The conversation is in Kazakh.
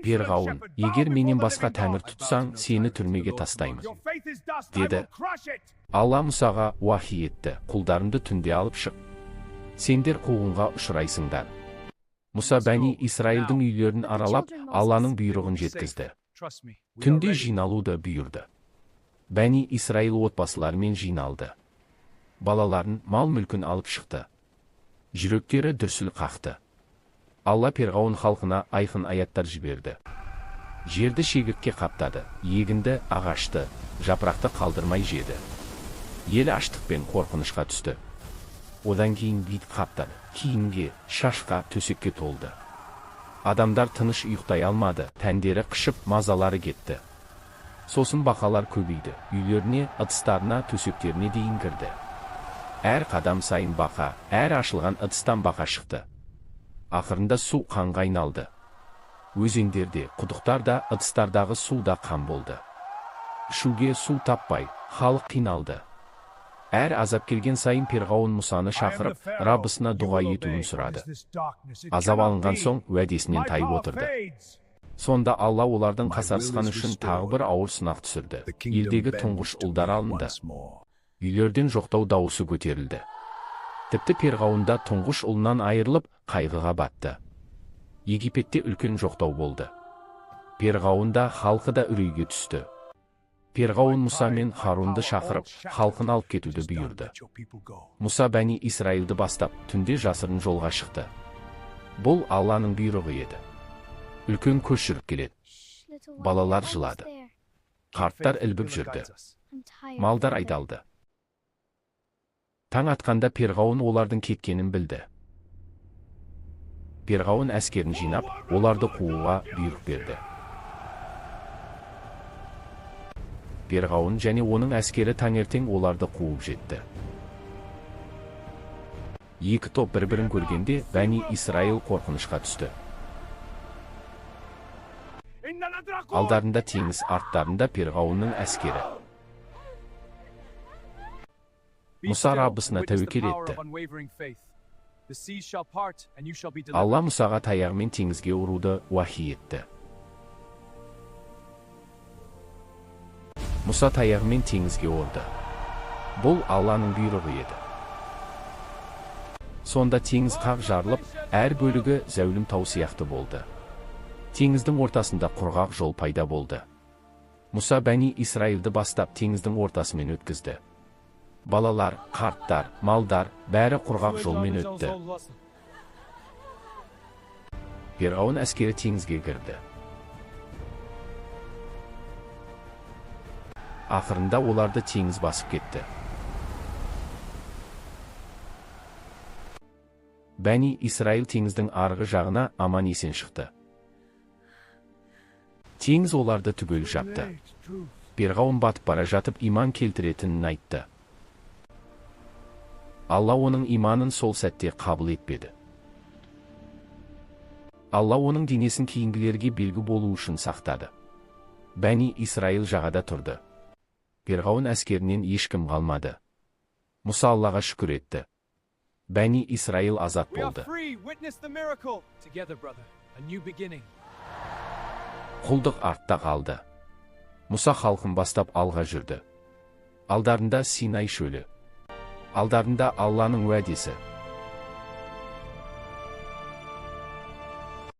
Перғауын, егер менен басқа тәңір тұтсаң, сені түрмеге тастаймын, деді. Алла Мұсаға уахи етті, құлдарымды түнде алып шық. Сендер қуғынға ұшырайсыңдар. Мұса Бәни Исраилдің үйлерін аралап, Алланың бұйрығын жеткізді. Түнде жиналуды бұйырды. Бәни Исраил отбасыларымен жиналды. Балаларын, мал-мүлкін алып шықты. Жүректері дүрсіл қақты. Алла Перғауын халқына айқын аяттар жіберді. Жерді шегіртке қаптады, егінді, ағашты, жапырақты қалдырмай жеді. Ел аштық пен қорқынышқа түсті. Одан кейін бит қаптады, киімге, шашқа, төсекке толды. Адамдар тыныш ұйықтай алмады, тәндері қышып, мазалары кетті. Сосын бақалар көбейді, үйлеріне, ыдыстарына, төсектеріне дейін кірді. Әр қадам сайын бақа, әр ашылған ыдыстан бақа шықты. Ақырында су қанға айналды. Өзендерде, құдықтарда, ыдыстардағы суда қан болды. Ішуге су таппай, халық қиналды. Әр азап келген сайын Перғауын Мұсаны шақырып, Раббысына дұға етуін сұрады. Азап алынған соң уәдесінен тайып отырды. Сонда Алла олардың қасарысқаны үшін тағы бір ауыр сынақ түсірді. Елдегі тұңғыш ұлдар алынды. Үйлерден жоқтау дауысы көтерілді. Тіпті Перғауында тұңғыш ұлынан айырылып, қайғыға батты. Египетте үлкен жоқтау болды. Перғауында халқы да үрейге түсті. Перғауын Мұса мен Харунды шақырып, халқын алып кетуді бұйырды. Мұса Бәни Исраилді бастап, түнде жасырын жолға шықты. Бұл Алланың бұйрығы еді. Үлкен көш жүріп келеді. Балалар жылады. Қарттар ілбіп жүрді. Малдар айдалды. Таң атқанда Перғауын олардың кеткенін білді. Перғауын әскерін жинап, оларды қууға бұйрық берді. Перғауын және оның әскері таңертең оларды қуып жетті. Екі топ бір-бірін көргенде Бәни Исраил қорқынышқа түсті. Алдарында теңіз, арттарында Перғауынның әскері. Мұса Раббысына тәуекел етті. Алла Мұсаға таяғымен теңізге ұруды уахи етті. Мұса таяғымен теңізге ұрды. Бұл Алланың бұйрығы еді. Сонда теңіз қақ жарылып, әр бөлігі зәулім тау сияқты болды. Теңіздің ортасында құрғақ жол пайда болды. Мұса Бәни Исраилді бастап теңіздің ортасымен өткізді. Балалар, қарттар, малдар, бәрі құрғақ жолмен өтті. Перғауын әскері теңізге кірді. Ақырында оларды теңіз басып кетті. Бәни Исраил теңіздің арғы жағына аман есен шықты. Теңіз оларды түгел жапты. Перғауын батып бара жатып иман келтіретінін айтты. Алла оның иманын сол сәтте қабыл етпеді. Алла оның денесін кейінгілерге белгі болу үшін сақтады. Бәни Исраил жағада тұрды. Перғауын әскерінен ешкім қалмады. Мұса Аллаға шүкір етті. Бәни Исраил азат болды. Құлдық артта қалды. Мұса халқын бастап алға жүрді. Алдарында Синай шөлі. Алдарында Алланың уәдесі.